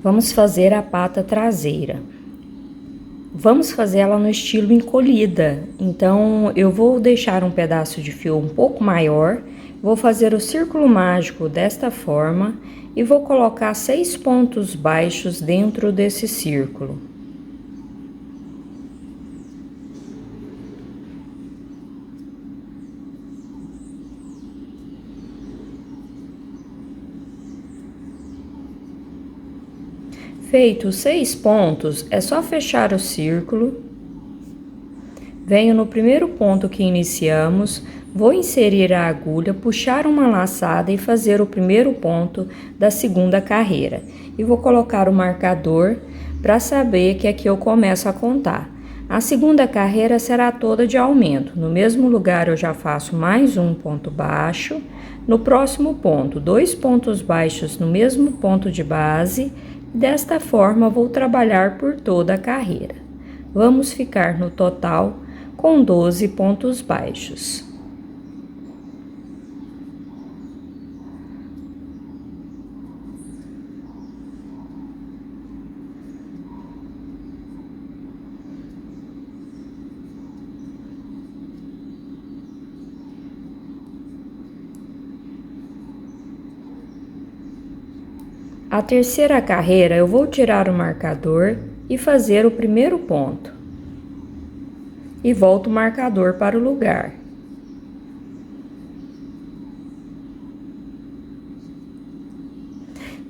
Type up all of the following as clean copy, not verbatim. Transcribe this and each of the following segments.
Vamos fazer a pata traseira. Vamos fazer ela no estilo encolhida. Então, eu vou deixar um pedaço de fio um pouco maior, vou fazer o círculo mágico desta forma e vou colocar 6 pontos baixos dentro desse círculo. Feito os 6 pontos, é só fechar o círculo. Venho no primeiro ponto que iniciamos, vou inserir a agulha, puxar uma laçada e fazer o primeiro ponto da segunda carreira. E vou colocar o marcador para saber que aqui eu começo a contar. A segunda carreira será toda de aumento. No mesmo lugar eu já faço mais um ponto baixo. No próximo ponto, 2 pontos baixos no mesmo ponto de base. Desta forma, vou trabalhar por toda a carreira. Vamos ficar no total com 12 pontos baixos. A terceira carreira, eu vou tirar o marcador e fazer o primeiro ponto. E volto o marcador para o lugar.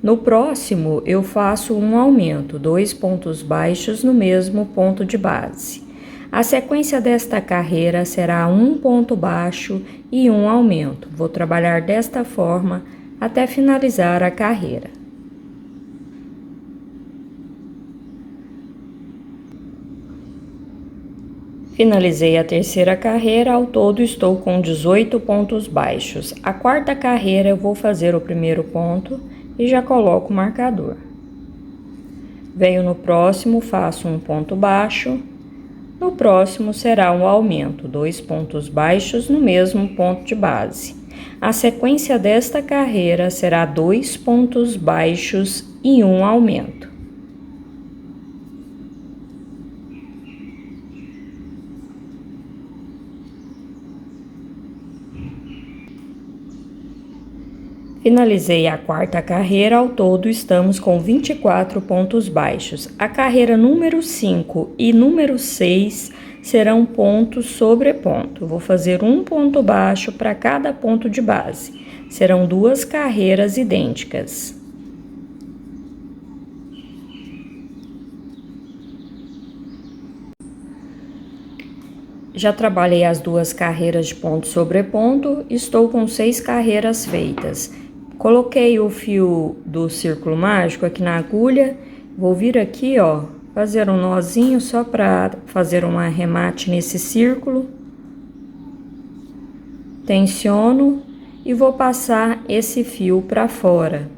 No próximo, eu faço um aumento, 2 pontos baixos no mesmo ponto de base. A sequência desta carreira será um ponto baixo e um aumento. Vou trabalhar desta forma até finalizar a carreira. Finalizei a terceira carreira, ao todo estou com 18 pontos baixos. A quarta carreira eu vou fazer o primeiro ponto e já coloco o marcador. Venho no próximo, faço um ponto baixo. No próximo será um aumento, 2 pontos baixos no mesmo ponto de base. A sequência desta carreira será 2 pontos baixos e um aumento. Finalizei a quarta carreira, ao todo estamos com 24 pontos baixos. A carreira número 5 e número 6 serão ponto sobre ponto. Vou fazer um ponto baixo para cada ponto de base. Serão 2 carreiras idênticas. Já trabalhei as 2 carreiras de ponto sobre ponto, estou com 6 carreiras feitas. Coloquei o fio do círculo mágico aqui na agulha, vou vir aqui, ó, fazer um nozinho só para fazer um arremate nesse círculo. Tensiono e vou passar esse fio para fora,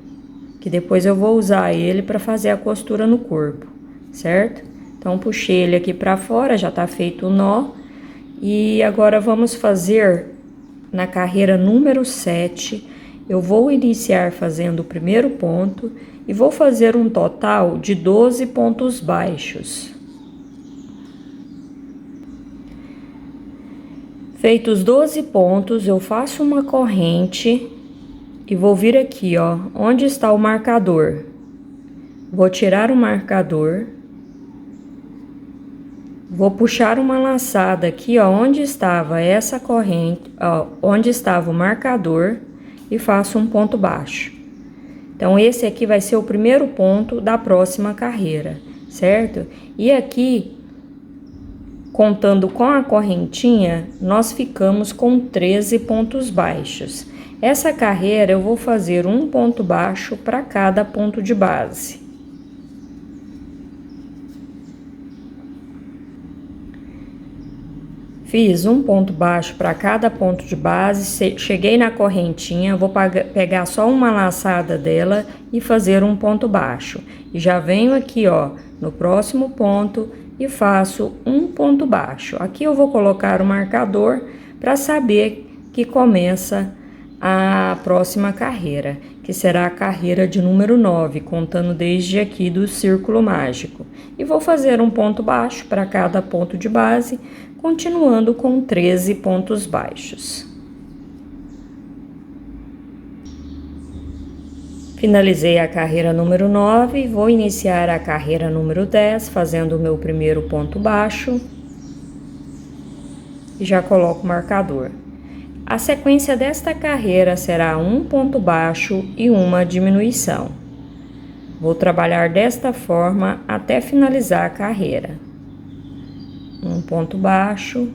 que depois eu vou usar ele para fazer a costura no corpo, certo? Então, puxei ele aqui para fora, já tá feito o nó. E agora vamos fazer na carreira número 7, eu vou iniciar fazendo o primeiro ponto e vou fazer um total de 12 pontos baixos. Feitos 12 pontos, eu faço uma corrente e vou vir aqui, ó, onde está o marcador. Vou tirar o marcador. Vou puxar uma laçada aqui, ó, onde estava essa corrente, ó, onde estava o marcador e faço um ponto baixo. Então, esse aqui vai ser o primeiro ponto da próxima carreira, certo? E aqui, contando com a correntinha, nós ficamos com 13 pontos baixos. Essa carreira eu vou fazer um ponto baixo para cada ponto de base. Fiz um ponto baixo para cada ponto de base, cheguei na correntinha, vou pegar só uma laçada dela e fazer um ponto baixo. E já venho aqui, ó, no próximo ponto e faço um ponto baixo. Aqui eu vou colocar o marcador para saber que começa a próxima carreira, que que será a carreira de número 9, contando desde aqui do círculo mágico. E vou fazer um ponto baixo para cada ponto de base, continuando com 13 pontos baixos. Finalizei a carreira número 9, vou iniciar a carreira número 10, fazendo o meu primeiro ponto baixo. E já coloco o marcador. A sequência desta carreira será um ponto baixo e uma diminuição. Vou trabalhar desta forma até finalizar a carreira. Um ponto baixo,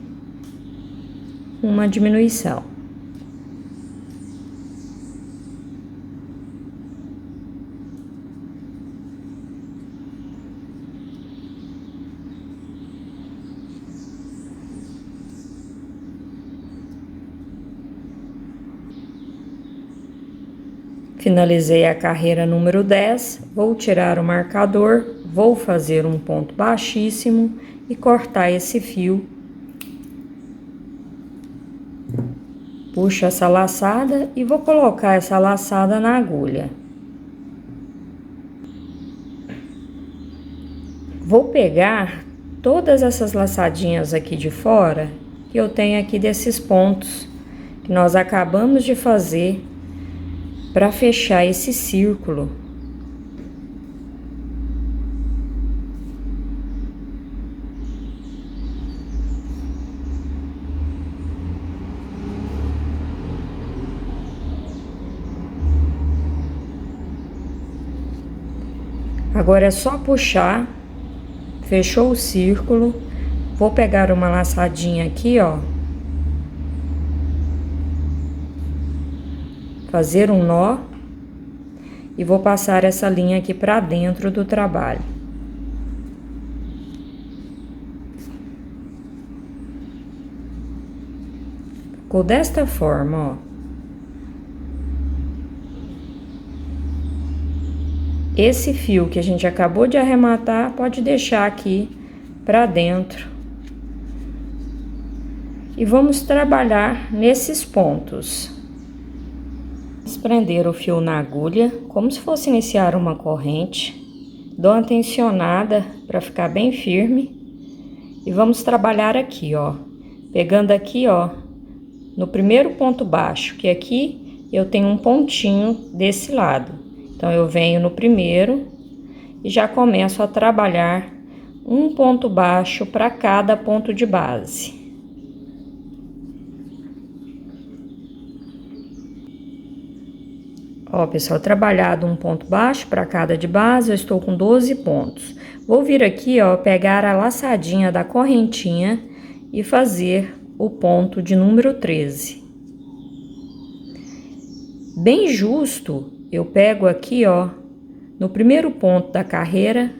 uma diminuição. Finalizei a carreira número 10, vou tirar o marcador, vou fazer um ponto baixíssimo e cortar esse fio. Puxo essa laçada e vou colocar essa laçada na agulha. Vou pegar todas essas laçadinhas aqui de fora, que eu tenho aqui desses pontos, que nós acabamos de fazer, para fechar esse círculo. Agora é só puxar, fechou o círculo, vou pegar uma laçadinha aqui, ó. Fazer um nó e vou passar essa linha aqui para dentro do trabalho. Ficou desta forma, ó. Esse fio que a gente acabou de arrematar, pode deixar aqui para dentro. E vamos trabalhar nesses pontos. Prender o fio na agulha, como se fosse iniciar uma corrente. Dou uma tensionada para ficar bem firme. E vamos trabalhar aqui, ó. Pegando aqui, ó, no primeiro ponto baixo, que aqui eu tenho um pontinho desse lado. Então, eu venho no primeiro e já começo a trabalhar um ponto baixo para cada ponto de base. Ó, pessoal, trabalhado um ponto baixo para cada de base, eu estou com 12 pontos. Vou vir aqui, ó, pegar a laçadinha da correntinha e fazer o ponto de número 13. Bem justo, eu pego aqui, ó, no primeiro ponto da carreira,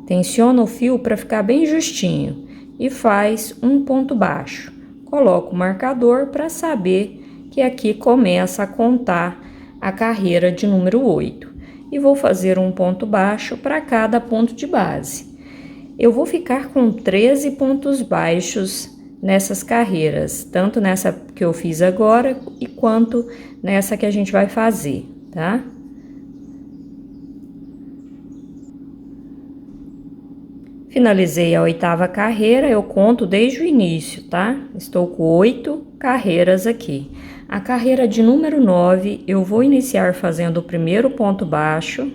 tensiono o fio para ficar bem justinho e faz um ponto baixo. Coloco o marcador para saber que aqui começa a contar a carreira de número 8. E vou fazer um ponto baixo para cada ponto de base. Eu vou ficar com 13 pontos baixos nessas carreiras, tanto nessa que eu fiz agora e quanto nessa que a gente vai fazer, tá? Finalizei a 8ª carreira, eu conto desde o início, tá? Estou com 8 carreiras aqui. A carreira de número 9, eu vou iniciar fazendo o primeiro ponto baixo.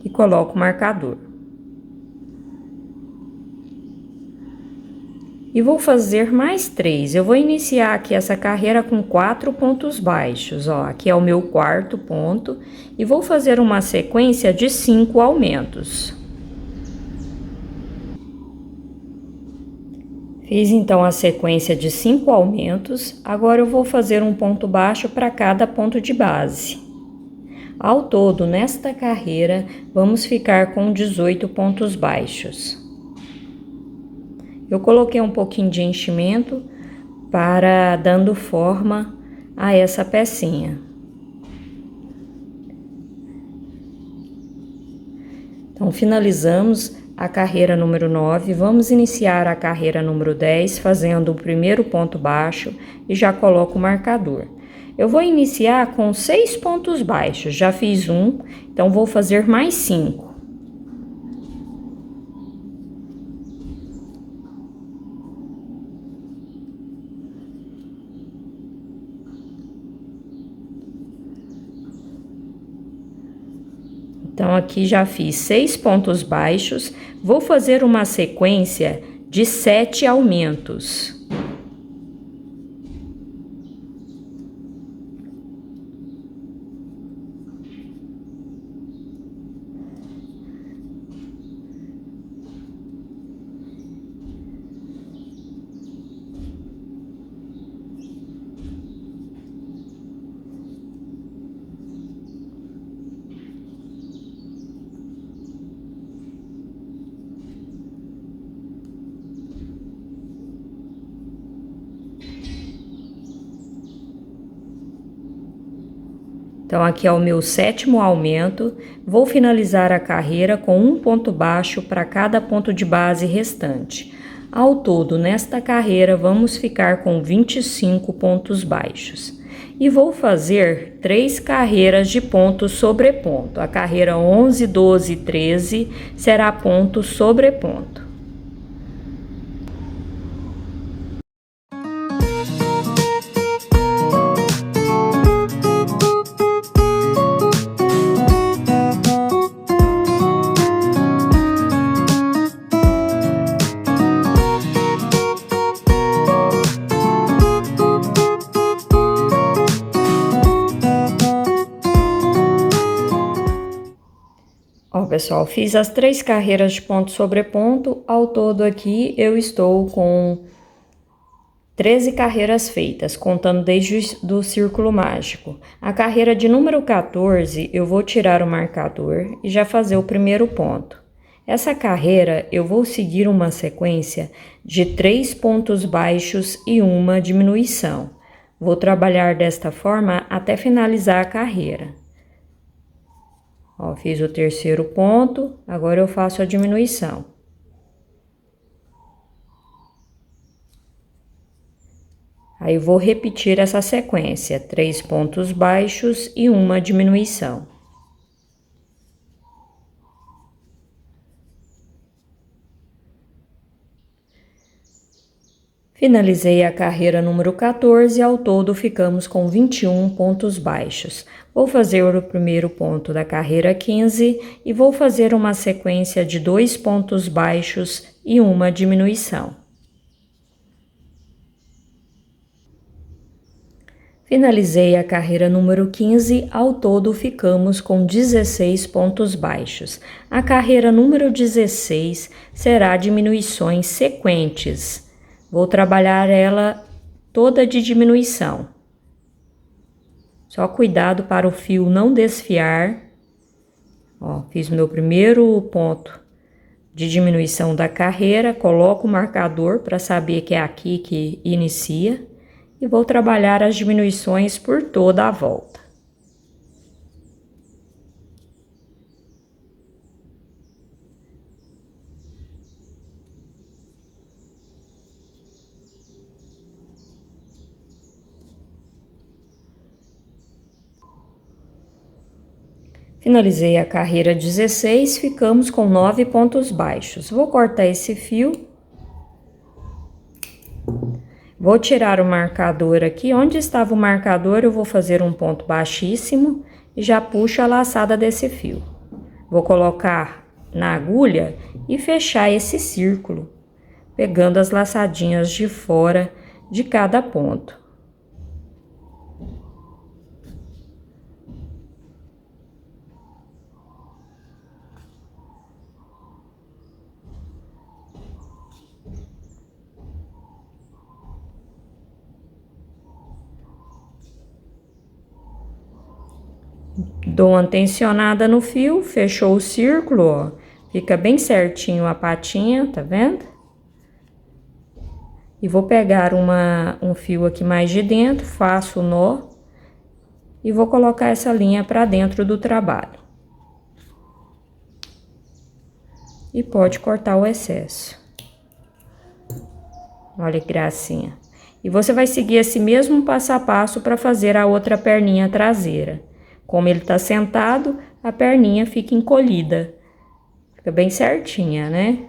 E coloco o marcador. E vou fazer mais 3. Eu vou iniciar aqui essa carreira com 4 pontos baixos, ó. Aqui é o meu 4º ponto. E vou fazer uma sequência de 5 aumentos. Fiz então a sequência de 5 aumentos, agora eu vou fazer um ponto baixo para cada ponto de base. Ao todo, nesta carreira, vamos ficar com 18 pontos baixos. Eu coloquei um pouquinho de enchimento para dando forma a essa pecinha. Então, finalizamos a carreira número 9, vamos iniciar a carreira número 10 fazendo o primeiro ponto baixo e já coloco o marcador. Eu vou iniciar com 6 pontos baixos, já fiz um, então vou fazer mais 5. Então, aqui já fiz 6 pontos baixos, vou fazer uma sequência de 7 aumentos. Então, aqui é o meu 7º aumento, vou finalizar a carreira com um ponto baixo para cada ponto de base restante. Ao todo, nesta carreira, vamos ficar com 25 pontos baixos. E vou fazer 3 carreiras de ponto sobre ponto. A carreira 11, 12 e 13 será ponto sobre ponto. Ó, pessoal, fiz as 3 carreiras de ponto sobre ponto, ao todo aqui eu estou com 13 carreiras feitas, contando desde o círculo mágico. A carreira de número 14, eu vou tirar o marcador e já fazer o primeiro ponto. Essa carreira, eu vou seguir uma sequência de 3 pontos baixos e uma diminuição. Vou trabalhar desta forma até finalizar a carreira. Ó, fiz o terceiro ponto, agora eu faço a diminuição. Aí, vou repetir essa sequência, 3 pontos baixos e uma diminuição. Finalizei a carreira número 14, ao todo ficamos com 21 pontos baixos. Vou fazer o primeiro ponto da carreira 15 e vou fazer uma sequência de 2 pontos baixos e uma diminuição. Finalizei a carreira número 15, ao todo ficamos com 16 pontos baixos. A carreira número 16 será diminuições sequentes. Vou trabalhar ela toda de diminuição. Só cuidado para o fio não desfiar. Ó, fiz meu primeiro ponto de diminuição da carreira, coloco o marcador para saber que é aqui que inicia. E vou trabalhar as diminuições por toda a volta. Finalizei a carreira 16, ficamos com 9 pontos baixos. Vou cortar esse fio. Vou tirar o marcador aqui. Onde estava o marcador, eu vou fazer um ponto baixíssimo e já puxo a laçada desse fio. Vou colocar na agulha e fechar esse círculo, pegando as laçadinhas de fora de cada ponto. Dou uma tensionada no fio, fechou o círculo, ó. Fica bem certinho a patinha, tá vendo? E vou pegar um fio aqui mais de dentro, faço o nó e vou colocar essa linha pra dentro do trabalho. e pode cortar o excesso. Olha que gracinha. E você vai seguir esse mesmo passo a passo para fazer a outra perninha traseira. Como ele tá sentado, a perninha fica encolhida. Fica bem certinha, né?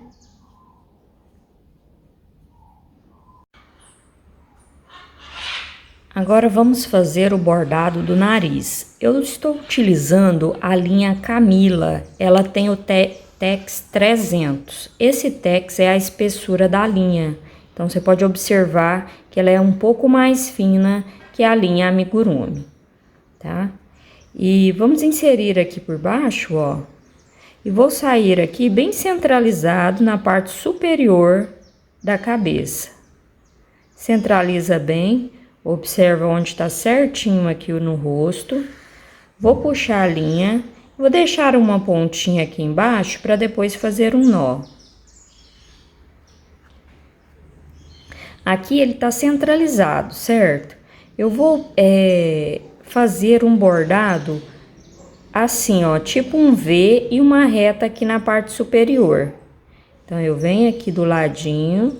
Agora vamos fazer o bordado do nariz. Eu estou utilizando a linha Camila. Ela tem o Tex 300. Esse Tex é a espessura da linha. Então, você pode observar que ela é um pouco mais fina que a linha Amigurumi, tá? E vamos inserir aqui por baixo, ó. E vou sair aqui bem centralizado na parte superior da cabeça. Centraliza bem, observa onde está certinho aqui no rosto. Vou puxar a linha, vou deixar uma pontinha aqui embaixo para depois fazer um nó. Aqui ele tá centralizado, certo? Eu vou fazer um bordado assim, ó, tipo um V e uma reta aqui na parte superior. Então, eu venho aqui do ladinho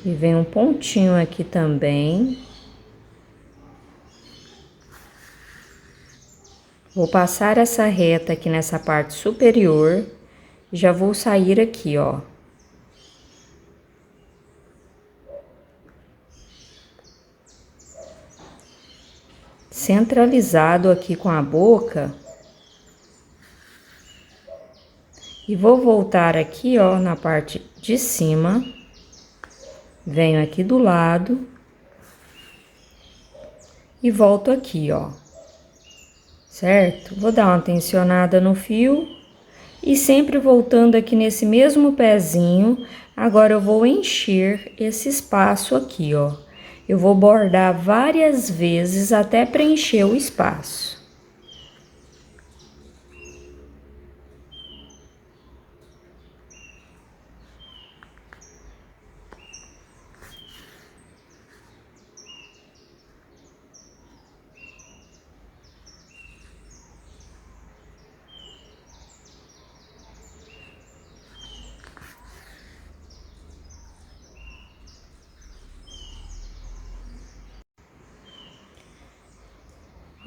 e vem um pontinho aqui também. Vou passar essa reta aqui nessa parte superior e já vou sair aqui, ó. Centralizado aqui com a boca. E vou voltar aqui, ó, na parte de cima. Venho aqui do lado. E volto aqui, ó. Certo? Vou dar uma tensionada no fio. E sempre voltando aqui nesse mesmo pezinho. Agora eu vou encher esse espaço aqui, ó. Eu vou bordar várias vezes até preencher o espaço.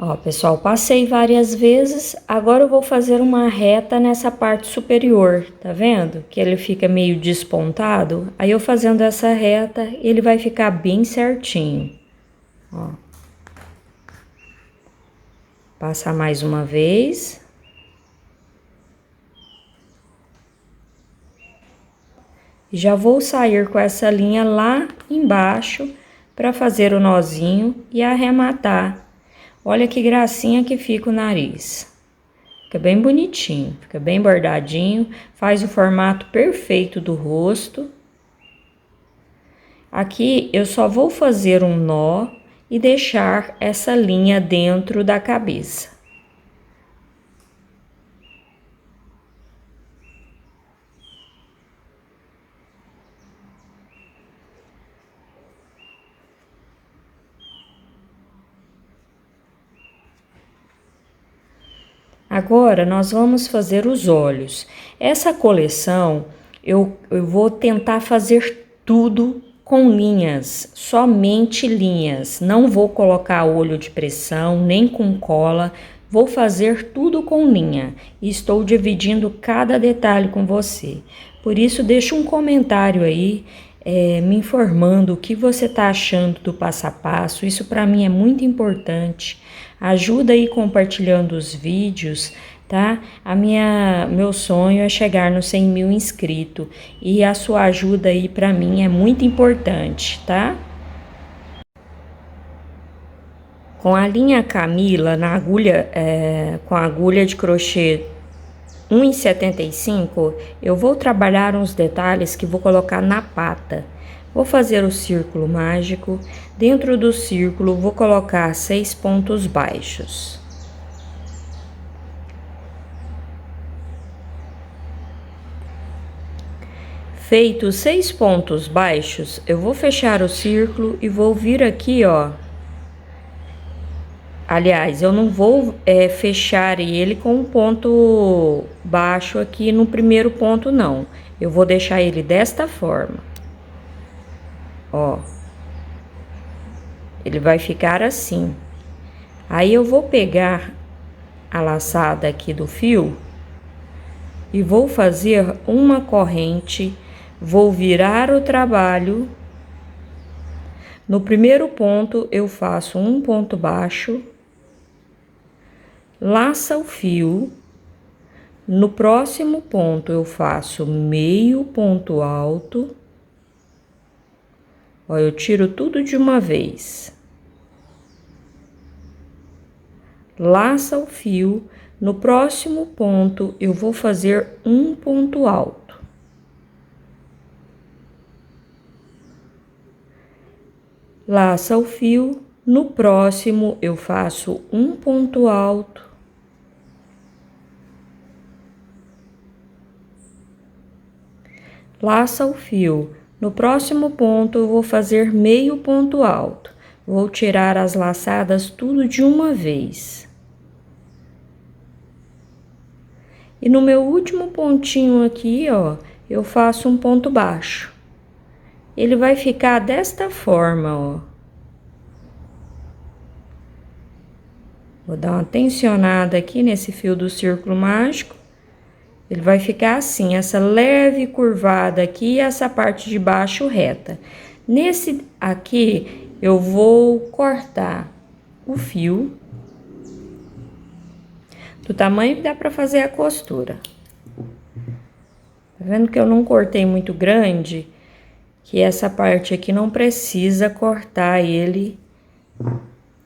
Ó, pessoal, passei várias vezes, agora eu vou fazer uma reta nessa parte superior, tá vendo? Que ele fica meio despontado, aí eu fazendo essa reta, ele vai ficar bem certinho, ó. Passar mais uma vez. Já vou sair com essa linha lá embaixo para fazer o nozinho e arrematar. Olha que gracinha que fica o nariz. Fica bem bonitinho, fica bem bordadinho, faz o formato perfeito do rosto. Aqui eu só vou fazer um nó e deixar essa linha dentro da cabeça. Agora, nós vamos fazer os olhos. Essa coleção, eu vou tentar fazer tudo com linhas, somente linhas. Não vou colocar olho de pressão, nem com cola. Vou fazer tudo com linha. E estou dividindo cada detalhe com você. Por isso, deixa um comentário aí, me informando o que você está achando do passo a passo. Isso para mim é muito importante. Ajuda aí compartilhando os vídeos, tá? Meu sonho é chegar nos 100 mil inscritos e a sua ajuda aí para mim é muito importante, tá? Com a linha Camila, na agulha, com a agulha de crochê 1,75, eu vou trabalhar uns detalhes que vou colocar na pata. Vou fazer o círculo mágico. Dentro do círculo, vou colocar 6 pontos baixos. Feitos 6 pontos baixos, eu vou fechar o círculo e vou vir aqui, ó, Aliás, eu não vou fechar ele com um ponto baixo aqui no primeiro ponto, não. Eu vou deixar ele desta forma. Ó. Ele vai ficar assim. Aí eu vou pegar a laçada aqui do fio e vou fazer uma corrente, vou virar o trabalho. No primeiro ponto eu faço um ponto baixo, laça o fio. No próximo ponto eu faço meio ponto alto. Ó, eu tiro tudo de uma vez. Laça o fio. No próximo ponto eu vou fazer um ponto alto. Laça o fio. No próximo eu faço um ponto alto. Laça o fio. No próximo ponto eu vou fazer meio ponto alto. Vou tirar as laçadas tudo de uma vez. E no meu último pontinho aqui, ó, eu faço um ponto baixo. Ele vai ficar desta forma, ó. Vou dar uma tensionada aqui nesse fio do círculo mágico. Ele vai ficar assim, essa leve curvada aqui e essa parte de baixo reta. Nesse aqui, eu vou cortar o fio do tamanho que dá pra fazer a costura. Tá vendo que eu não cortei muito grande? Que essa parte aqui não precisa cortar ele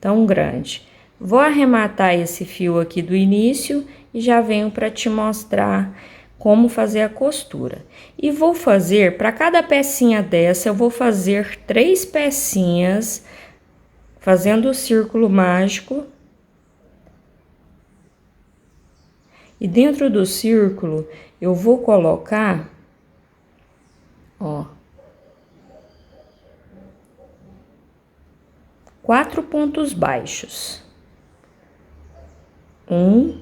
tão grande. Vou arrematar esse fio aqui do início e já venho para te mostrar como fazer a costura. E vou fazer, para cada pecinha dessa, eu vou fazer 3 pecinhas, fazendo o círculo mágico. E dentro do círculo, eu vou colocar, ó, 4 pontos baixos. 1,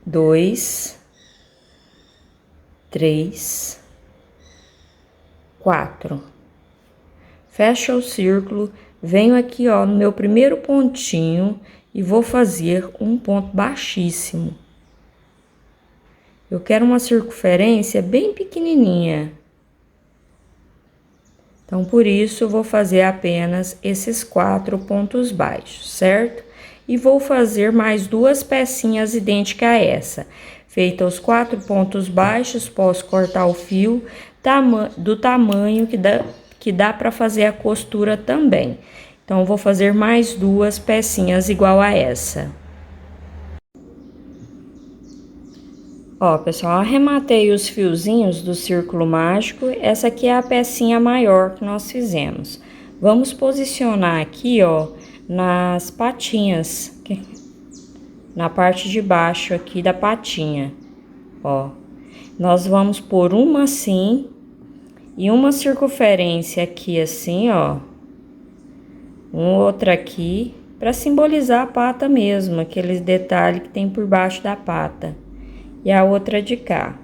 2, 3, 4. Fecha o círculo, venho aqui, ó, no meu primeiro pontinho e vou fazer um ponto baixíssimo. Eu quero uma circunferência bem pequenininha. Então, por isso, eu vou fazer apenas esses 4 pontos baixos, certo? E vou fazer mais 2 pecinhas idênticas a essa. Feita os 4 pontos baixos, posso cortar o fio do tamanho que dá para fazer a costura também. Então, vou fazer mais 2 pecinhas igual a essa. Ó, pessoal, arrematei os fiozinhos do círculo mágico. Essa aqui é a pecinha maior que nós fizemos. Vamos posicionar aqui, ó, nas patinhas, na parte de baixo aqui da patinha, ó. Nós vamos pôr uma assim e uma circunferência aqui assim, ó. Outra aqui, para simbolizar a pata mesmo, aqueles detalhes que tem por baixo da pata. E a outra de cá.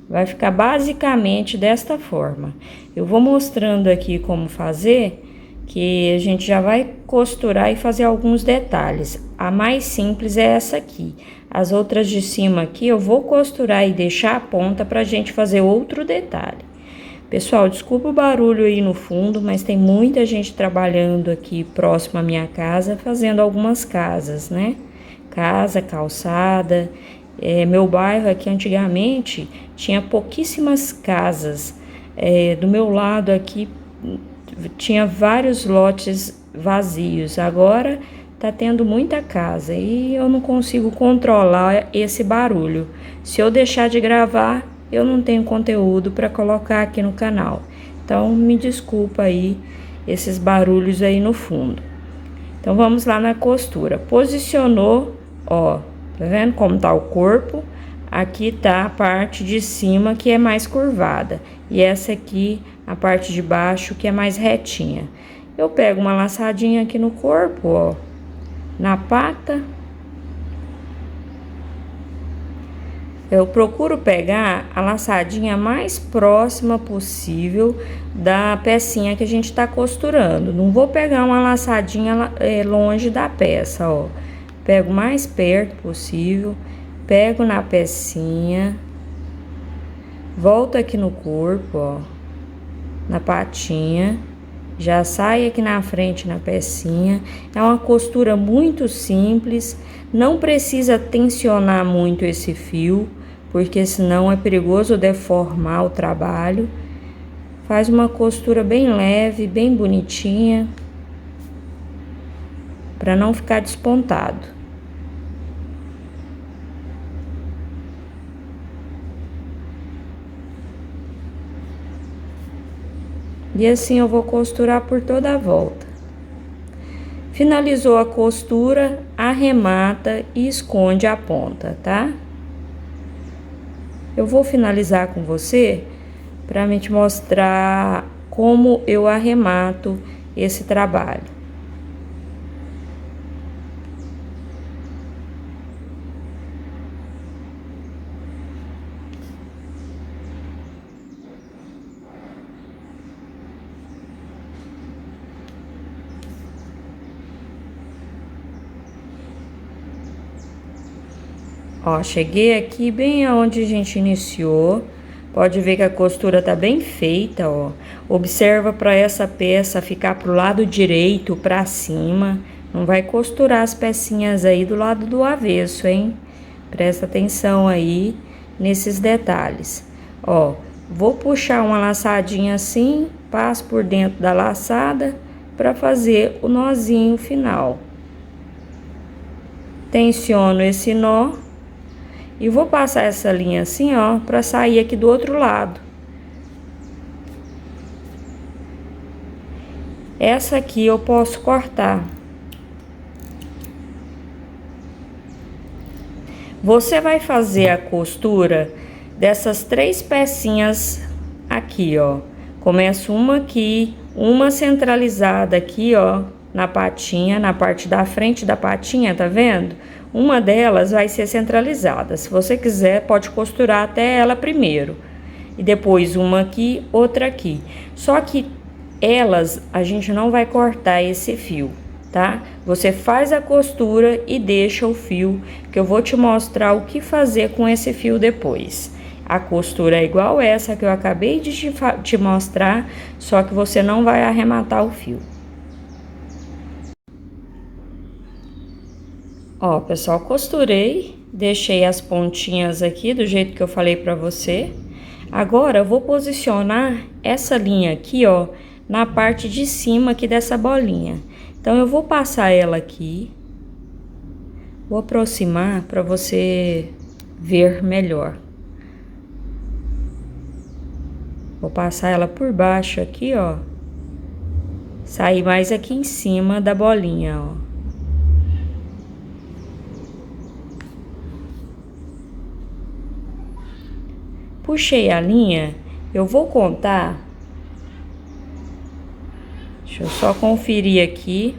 Vai ficar basicamente desta forma. Eu vou mostrando aqui como fazer, que a gente já vai costurar e fazer alguns detalhes. A mais simples é essa aqui. As outras de cima aqui eu vou costurar e deixar a ponta pra gente fazer outro detalhe. Pessoal, desculpa o barulho aí no fundo, mas tem muita gente trabalhando aqui próximo à minha casa, fazendo algumas casas, né? Casa, calçada. Meu bairro aqui antigamente tinha pouquíssimas casas. Do meu lado aqui tinha vários lotes vazios. Agora tá tendo muita casa e eu não consigo controlar esse barulho. Se eu deixar de gravar, eu não tenho conteúdo para colocar aqui no canal. Então, me desculpa aí esses barulhos aí no fundo. Então, vamos lá na costura. Posicionou, ó, tá vendo como tá o corpo? Aqui tá a parte de cima que é mais curvada. E essa aqui, a parte de baixo, que é mais retinha. eu pego uma laçadinha aqui no corpo, ó, na pata. Eu procuro pegar a laçadinha mais próxima possível da pecinha que a gente tá costurando. Não vou pegar uma laçadinha longe da peça, ó. Pego mais perto possível, pego na pecinha, volto aqui no corpo, ó, na patinha, já saio aqui na frente na pecinha. É uma costura muito simples, não precisa tensionar muito esse fio, porque senão é perigoso deformar o trabalho. Faz uma costura bem leve, bem bonitinha, para não ficar despontado. E assim eu vou costurar por toda a volta. Finalizou a costura, arremata e esconde a ponta, tá? Eu vou finalizar com você para me te mostrar como eu arremato esse trabalho. Ó, cheguei aqui bem aonde a gente iniciou. Pode ver que a costura tá bem feita, ó. Observa para essa peça ficar pro lado direito, para cima. Não vai costurar as pecinhas aí do lado do avesso, hein? Presta atenção aí nesses detalhes. Ó, vou puxar uma laçadinha assim, passo por dentro da laçada para fazer o nozinho final. Tensiono esse nó. E vou passar essa linha assim, ó, pra sair aqui do outro lado. Essa aqui eu posso cortar. Você vai fazer a costura dessas 3 pecinhas aqui, ó. Começo uma aqui, uma centralizada aqui, ó, na patinha, na parte da frente da patinha, tá vendo? Uma delas vai ser centralizada. Se você quiser, pode costurar até ela primeiro. E depois uma aqui, outra aqui. Só que elas, a gente não vai cortar esse fio, tá? Você faz a costura e deixa o fio, que eu vou te mostrar o que fazer com esse fio depois. A costura é igual essa que eu acabei de te mostrar, só que você não vai arrematar o fio. Ó, pessoal, costurei, deixei as pontinhas aqui do jeito que eu falei pra você. Agora, eu vou posicionar essa linha aqui, ó, na parte de cima aqui dessa bolinha. Então, eu vou passar ela aqui. Vou aproximar pra você ver melhor. Vou passar ela por baixo aqui, ó. Sair mais aqui em cima da bolinha, ó. Puxei a linha, eu vou contar. Deixa eu só conferir aqui.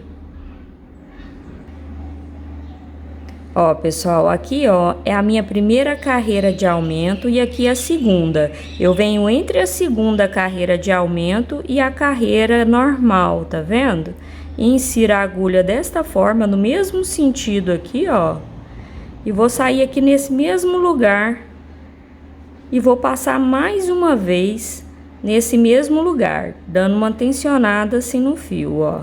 Ó, pessoal, aqui, ó, é a minha primeira carreira de aumento e aqui a segunda. Eu venho entre a segunda carreira de aumento e a carreira normal, tá vendo? E insiro a agulha desta forma, no mesmo sentido aqui, ó. E vou sair aqui nesse mesmo lugar. E vou passar mais uma vez nesse mesmo lugar, dando uma tensionada assim no fio, ó.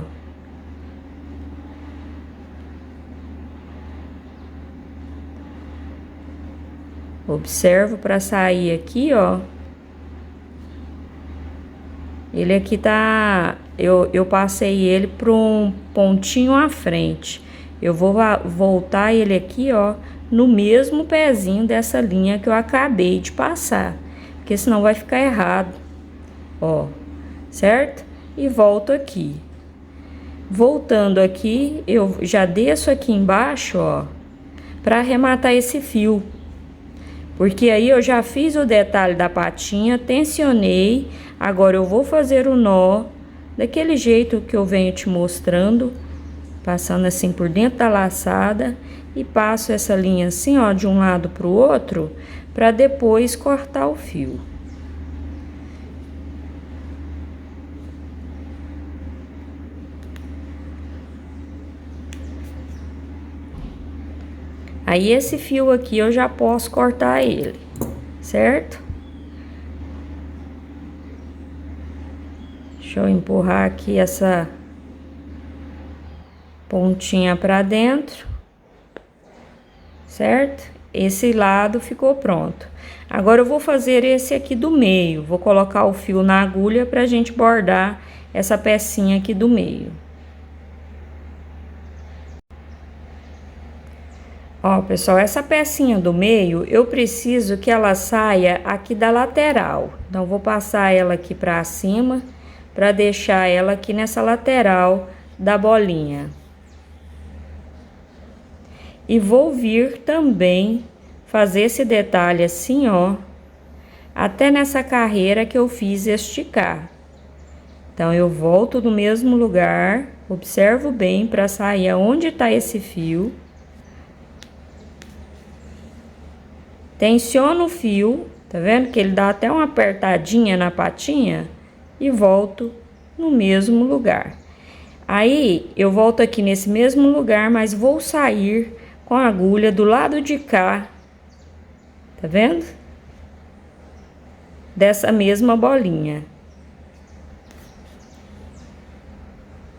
Observo para sair aqui, ó. Ele aqui tá... Eu passei ele para um pontinho à frente. Eu vou voltar ele aqui, ó, no mesmo pezinho dessa linha que eu acabei de passar, porque senão vai ficar errado, ó, certo? E volto aqui. Voltando aqui, eu já desço aqui embaixo, ó, para arrematar esse fio, porque aí eu já fiz o detalhe da patinha, tensionei, agora eu vou fazer o nó daquele jeito que eu venho te mostrando, passando assim por dentro da laçada e passo essa linha assim, ó, de um lado pro outro, para depois cortar o fio. Aí, esse fio aqui eu já posso cortar ele, certo? Deixa eu empurrar aqui essa pontinha pra dentro, certo? Esse lado ficou pronto. Agora, eu vou fazer esse aqui do meio. Vou colocar o fio na agulha pra gente bordar essa pecinha aqui do meio. Ó, pessoal, essa pecinha do meio, eu preciso que ela saia aqui da lateral. Então, vou passar ela aqui pra cima, pra deixar ela aqui nessa lateral da bolinha. E vou vir também fazer esse detalhe assim, ó, até nessa carreira que eu fiz esticar. Então, eu volto no mesmo lugar, observo bem pra sair aonde tá esse fio. Tensiono o fio, tá vendo que ele dá até uma apertadinha na patinha e volto no mesmo lugar. Aí, eu volto aqui nesse mesmo lugar, mas vou sair com a agulha do lado de cá, tá vendo? Dessa mesma bolinha.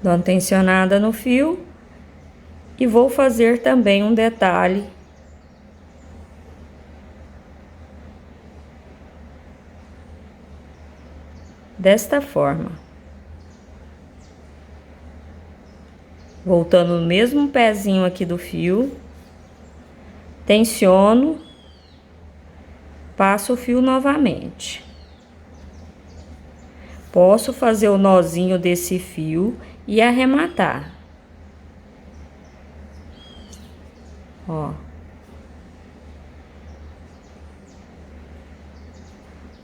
Dou uma tensionada no fio e vou fazer também um detalhe desta forma. Voltando no mesmo pezinho aqui do fio, tensiono, passo o fio novamente. Posso fazer o nozinho desse fio e arrematar. Ó.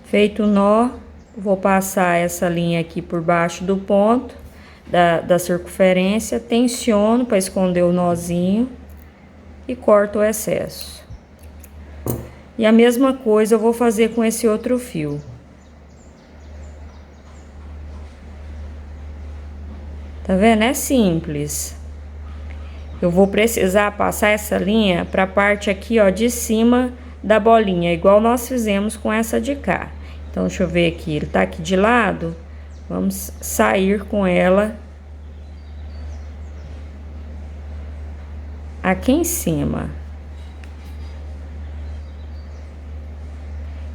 Feito o nó, vou passar essa linha aqui por baixo do ponto da circunferência, tensiono para esconder o nozinho e corto o excesso. E a mesma coisa eu vou fazer com esse outro fio. Tá vendo? É simples. Eu vou precisar passar essa linha para a parte aqui, ó, de cima da bolinha, igual nós fizemos com essa de cá. Então, deixa eu ver aqui, ele tá aqui de lado, vamos sair com ela aqui em cima.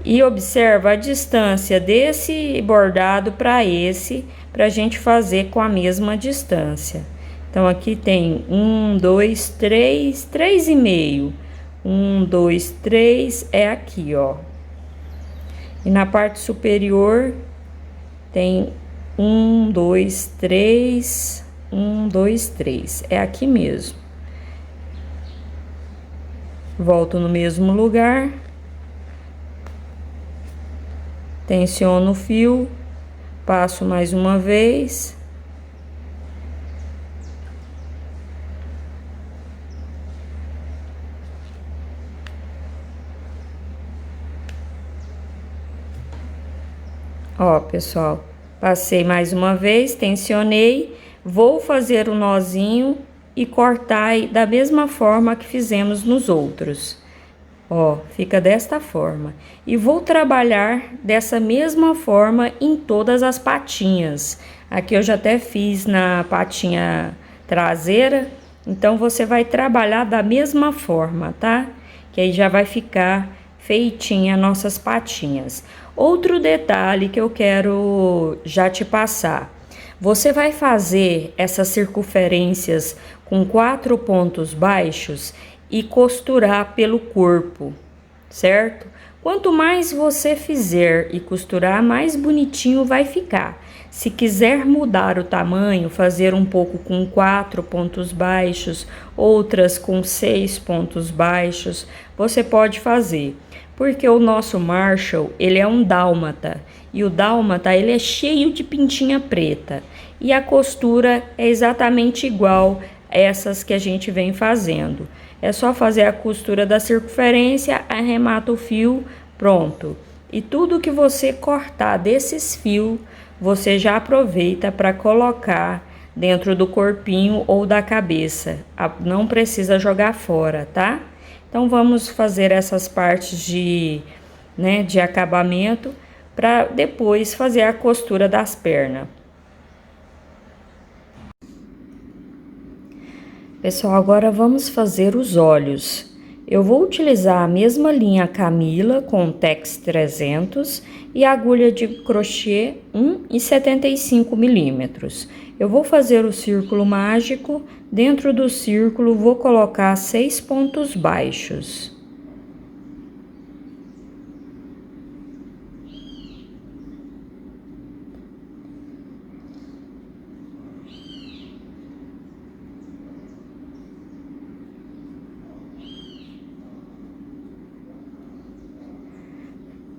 E observa a distância desse bordado para esse, pra gente fazer com a mesma distância. Então, aqui tem 1, 2, 3, 3,5. 1, 2, 3 é aqui, ó. E na parte superior tem 1, 2, 3, 1, 2, 3. É aqui mesmo. Volto no mesmo lugar. Tensiono o fio, passo mais uma vez. Ó, pessoal, passei mais uma vez, tensionei, vou fazer o nozinho e cortar da mesma forma que fizemos nos outros. Ó, fica desta forma. E vou trabalhar dessa mesma forma em todas as patinhas. Aqui eu já até fiz na patinha traseira, então você vai trabalhar da mesma forma, tá? Que aí já vai ficar feitinha nossas patinhas. Outro detalhe que eu quero já te passar. Você vai fazer essas circunferências com 4 pontos baixos e costurar pelo corpo, certo? Quanto mais você fizer e costurar, mais bonitinho vai ficar. Se quiser mudar o tamanho, fazer um pouco com 4 pontos baixos, outras com 6 pontos baixos, você pode fazer. Porque o nosso Marshall, ele é um dálmata. e o dálmata, ele é cheio de pintinha preta. E a costura é exatamente igual a essas que a gente vem fazendo. É só fazer a costura da circunferência, arremata o fio, pronto. E tudo que você cortar desses fios, você já aproveita para colocar dentro do corpinho ou da cabeça. Não precisa jogar fora, tá? Então, vamos fazer essas partes de acabamento para depois fazer a costura das pernas. Pessoal, agora vamos fazer os olhos. Eu vou utilizar a mesma linha Camila com Tex 300 e agulha de crochê 1,75 milímetros. Eu vou fazer o círculo mágico. Dentro do círculo, vou colocar 6 pontos baixos.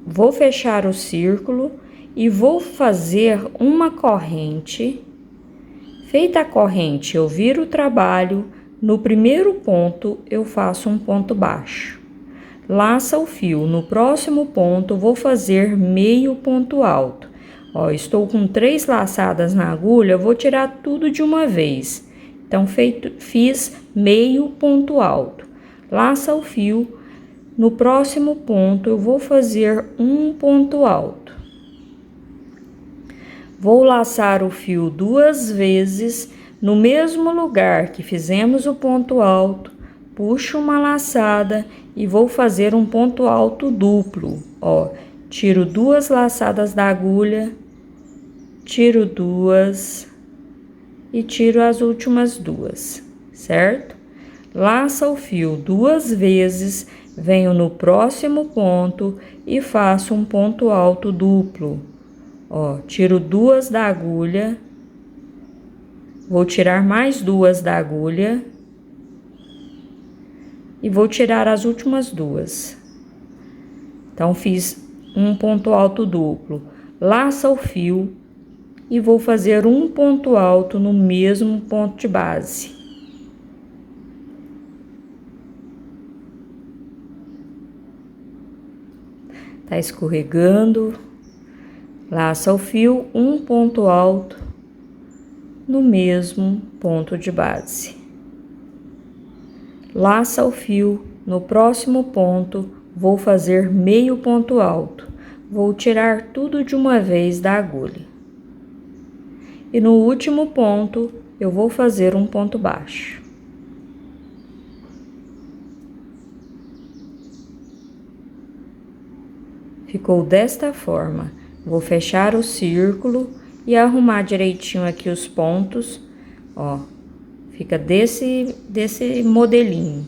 Vou fechar o círculo e vou fazer uma corrente. Feita a corrente, eu viro o trabalho. No primeiro ponto, eu faço um ponto baixo. Laça o fio. No próximo ponto, vou fazer meio ponto alto. Ó, estou com 3 laçadas na agulha, vou tirar tudo de uma vez. Então, fiz meio ponto alto. Laça o fio. No próximo ponto, eu vou fazer um ponto alto. Vou laçar o fio 2 vezes no mesmo lugar que fizemos o ponto alto, puxo uma laçada e vou fazer um ponto alto duplo. Ó, tiro 2 laçadas da agulha, tiro 2 e tiro as últimas 2, certo? Laça o fio 2 vezes, venho no próximo ponto e faço um ponto alto duplo. Ó, tiro 2 da agulha, vou tirar mais 2 da agulha e vou tirar as últimas 2. Então, fiz um ponto alto duplo. Laça o fio e vou fazer um ponto alto no mesmo ponto de base. Tá escorregando, laça o fio, um ponto alto no mesmo ponto de base. Laça o fio, no próximo ponto, vou fazer meio ponto alto. Vou tirar tudo de uma vez da agulha. E no último ponto, eu vou fazer um ponto baixo. Ficou desta forma. Vou fechar o círculo e arrumar direitinho aqui os pontos, ó. Fica desse modelinho.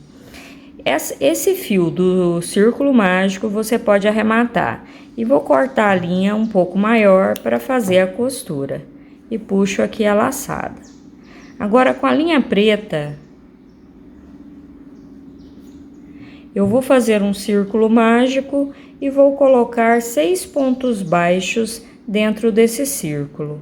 Esse fio do círculo mágico você pode arrematar. E vou cortar a linha um pouco maior para fazer a costura. E puxo aqui a laçada. Agora, com a linha preta, eu vou fazer um círculo mágico e vou colocar 6 pontos baixos dentro desse círculo.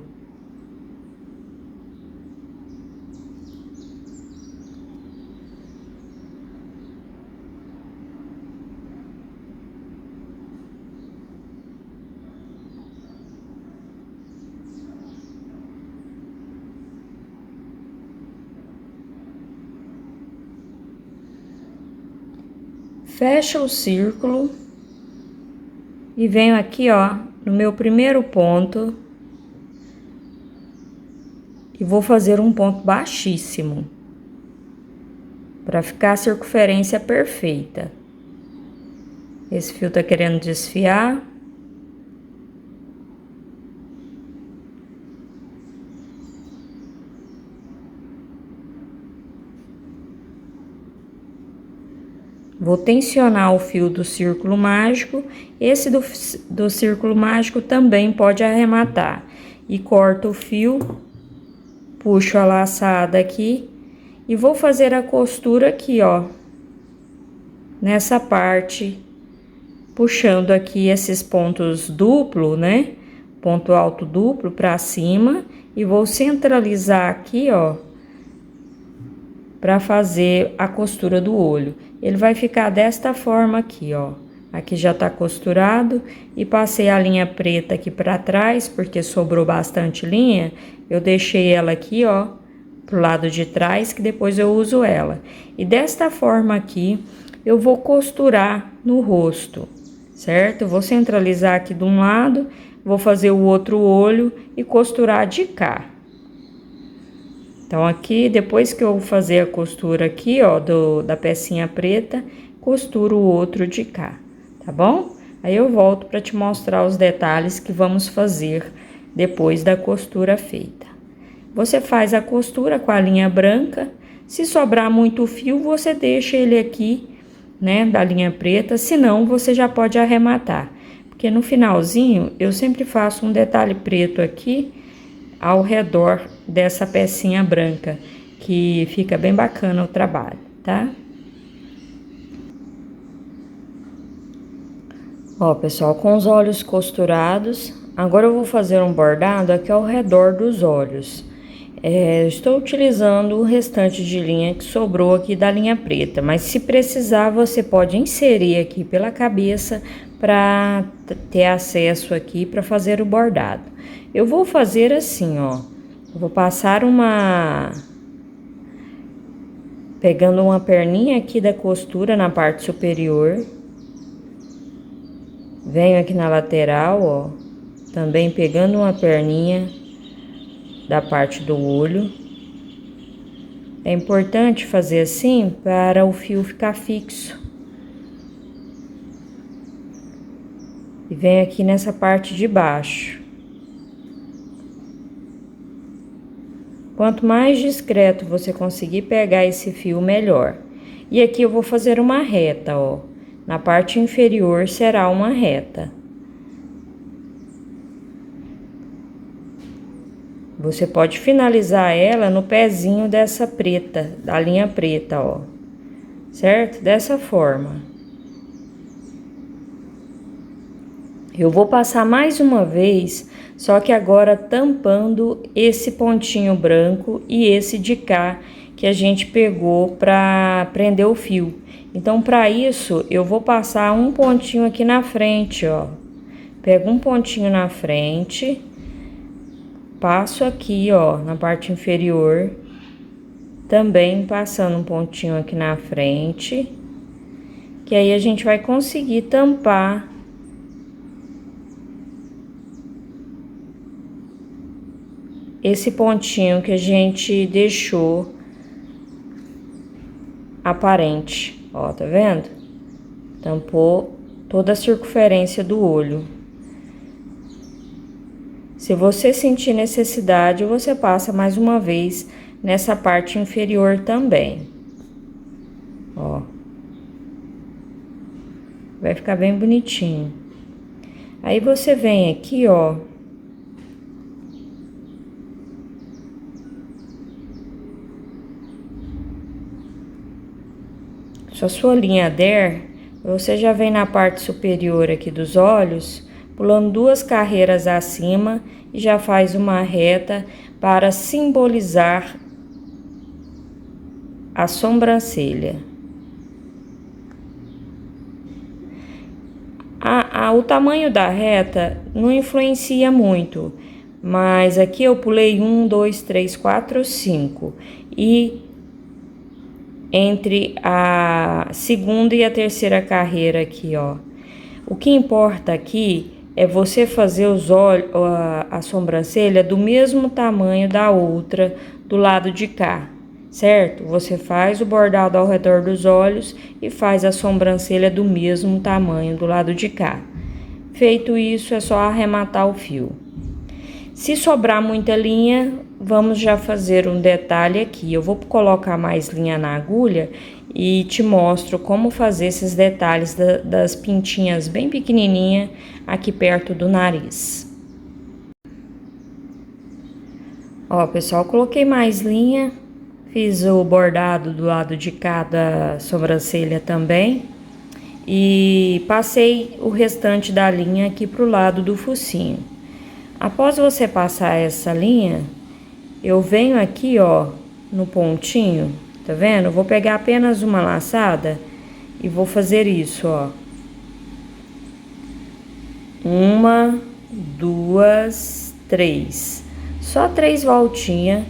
Fecho o círculo e venho aqui, ó, no meu primeiro ponto e vou fazer um ponto baixíssimo para ficar a circunferência perfeita. Esse fio tá querendo desfiar. Vou tensionar o fio do círculo mágico. Esse do círculo mágico também pode arrematar. E corto o fio, puxo a laçada aqui e vou fazer a costura aqui, ó. Nessa parte, puxando aqui esses pontos duplos, né? ponto alto duplo pra cima e vou centralizar aqui, ó, pra fazer a costura do olho. Ele vai ficar desta forma aqui, ó. Aqui já tá costurado e passei a linha preta aqui pra trás, porque sobrou bastante linha. Eu deixei ela aqui, ó, pro lado de trás, que depois eu uso ela. E desta forma aqui, eu vou costurar no rosto, certo? Eu vou centralizar aqui de um lado, vou fazer o outro olho e costurar de cá. Então, aqui, depois que eu fazer a costura aqui, ó, da pecinha preta, costuro o outro de cá, tá bom? Aí eu volto para te mostrar os detalhes que vamos fazer depois da costura feita. Você faz a costura com a linha branca. Se sobrar muito fio, você deixa ele aqui, né, da linha preta, senão você já pode arrematar. Porque no finalzinho, eu sempre faço um detalhe preto aqui, ao redor dessa pecinha branca, que fica bem bacana o trabalho, tá? Ó, pessoal, com os olhos costurados, agora eu vou fazer um bordado aqui ao redor dos olhos. Estou utilizando o restante de linha que sobrou aqui da linha preta, mas se precisar, você pode inserir aqui pela cabeça para ter acesso aqui para fazer o bordado. Eu vou fazer assim, ó, eu vou passar pegando uma perninha aqui da costura na parte superior, venho aqui na lateral, ó, também pegando uma perninha da parte do olho. É importante fazer assim para o fio ficar fixo. E venho aqui nessa parte de baixo. Quanto mais discreto você conseguir pegar esse fio, melhor. E aqui eu vou fazer uma reta, ó. Na parte inferior será uma reta. Você pode finalizar ela no pezinho dessa preta, da linha preta, ó. Certo? Dessa forma. Eu vou passar mais uma vez, só que agora tampando esse pontinho branco e esse de cá que a gente pegou para prender o fio. Então, para isso, eu vou passar um pontinho aqui na frente, ó. Pego um pontinho na frente, passo aqui, ó, na parte inferior, também passando um pontinho aqui na frente, que aí a gente vai conseguir tampar esse pontinho que a gente deixou aparente, ó, tá vendo? Tampou toda a circunferência do olho. Se você sentir necessidade, você passa mais uma vez nessa parte inferior também, ó. Vai ficar bem bonitinho. Aí você vem aqui, ó, se a sua linha der, você já vem na parte superior aqui dos olhos, pulando 2 carreiras acima e já faz uma reta para simbolizar a sobrancelha. O tamanho da reta não influencia muito, mas aqui eu pulei 1, 2, 3, 4, 5 e entre a segunda e a terceira carreira aqui, ó. O que importa aqui é você fazer os olhos, a sobrancelha do mesmo tamanho da outra do lado de cá, certo? Você faz o bordado ao redor dos olhos e faz a sobrancelha do mesmo tamanho do lado de cá. Feito isso, é só arrematar o fio. Se sobrar muita linha, vamos já fazer um detalhe aqui. Eu vou colocar mais linha na agulha e te mostro como fazer esses detalhes das pintinhas bem pequenininha aqui perto do nariz. Ó, pessoal, coloquei mais linha, fiz o bordado do lado de cada sobrancelha também e passei o restante da linha aqui pro lado do focinho. Após você passar essa linha, eu venho aqui, ó, no pontinho, tá vendo? Eu vou pegar apenas uma laçada e vou fazer isso, ó. 1, 2, 3. Só 3 voltinhas.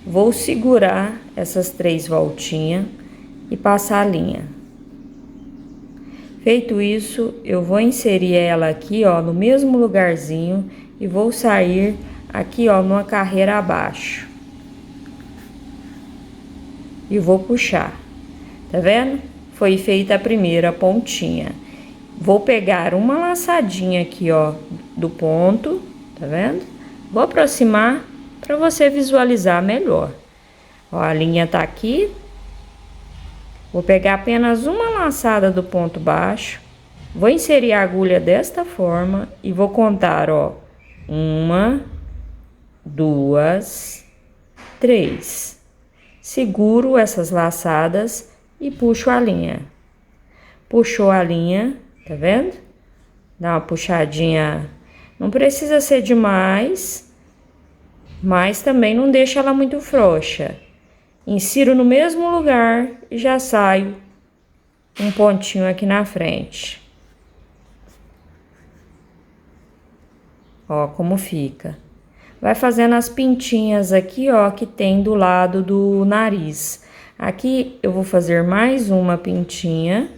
Vou segurar essas 3 voltinhas e passar a linha. Feito isso, eu vou inserir ela aqui, ó, no mesmo lugarzinho e vou sair aqui, ó, numa carreira abaixo. E vou puxar. Tá vendo? Foi feita a primeira pontinha. Vou pegar uma laçadinha aqui, ó, do ponto, tá vendo? Vou aproximar para você visualizar melhor. Ó, a linha tá aqui. Vou pegar apenas uma laçada do ponto baixo, vou inserir a agulha desta forma e vou contar, ó, 1, 2, 3. Seguro essas laçadas e puxo a linha. Puxou a linha, tá vendo? Dá uma puxadinha, não precisa ser demais, mas também não deixa ela muito frouxa. Insiro no mesmo lugar e já saio um pontinho aqui na frente. Ó, como fica. Vai fazendo as pintinhas aqui, ó, que tem do lado do nariz. Aqui eu vou fazer mais uma pintinha.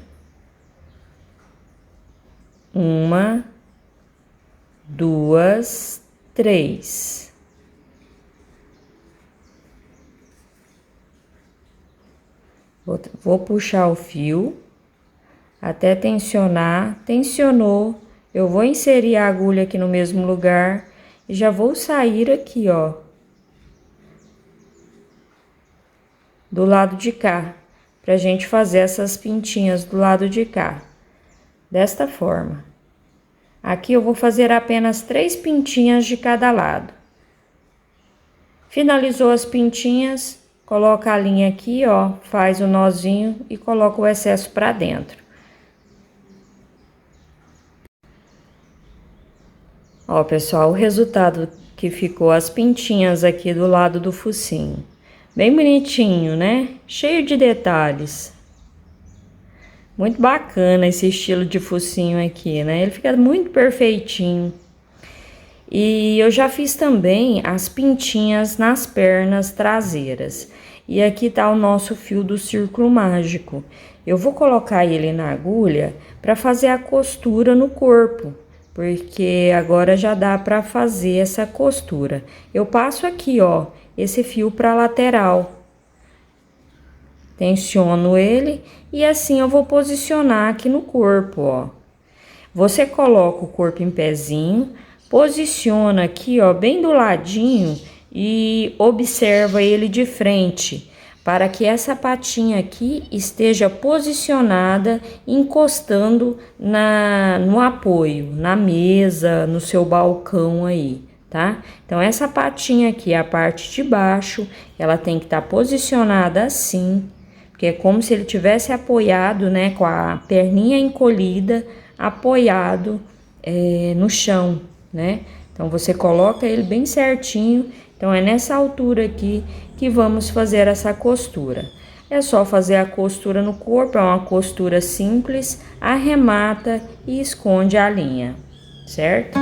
1, 2, 3. Vou puxar o fio até tensionar. Tensionou, eu vou inserir a agulha aqui no mesmo lugar e já vou sair aqui, ó, do lado de cá, pra gente fazer essas pintinhas do lado de cá, desta forma. Aqui eu vou fazer apenas 3 pintinhas de cada lado. Finalizou as pintinhas, coloca a linha aqui, ó, faz o nozinho e coloca o excesso pra dentro. Ó, pessoal, o resultado que ficou as pintinhas aqui do lado do focinho. Bem bonitinho, né? Cheio de detalhes. Muito bacana esse estilo de focinho aqui, né? Ele fica muito perfeitinho. E eu já fiz também as pintinhas nas pernas traseiras. E aqui tá o nosso fio do círculo mágico. Eu vou colocar ele na agulha para fazer a costura no corpo, porque agora já dá para fazer essa costura. Eu passo aqui, ó, esse fio para lateral. Tensiono ele e assim eu vou posicionar aqui no corpo, ó. Você coloca o corpo em pezinho, posiciona aqui, ó, bem do ladinho e observa ele de frente, para que essa patinha aqui esteja posicionada, encostando no apoio, na mesa, no seu balcão aí, tá? Então, essa patinha aqui, a parte de baixo, ela tem que estar posicionada assim, porque é como se ele tivesse apoiado, né, com a perninha encolhida, apoiado no chão, né? Então, você coloca ele bem certinho. Então, é nessa altura aqui que vamos fazer essa costura. É só fazer a costura no corpo, é uma costura simples, arremata e esconde a linha, certo?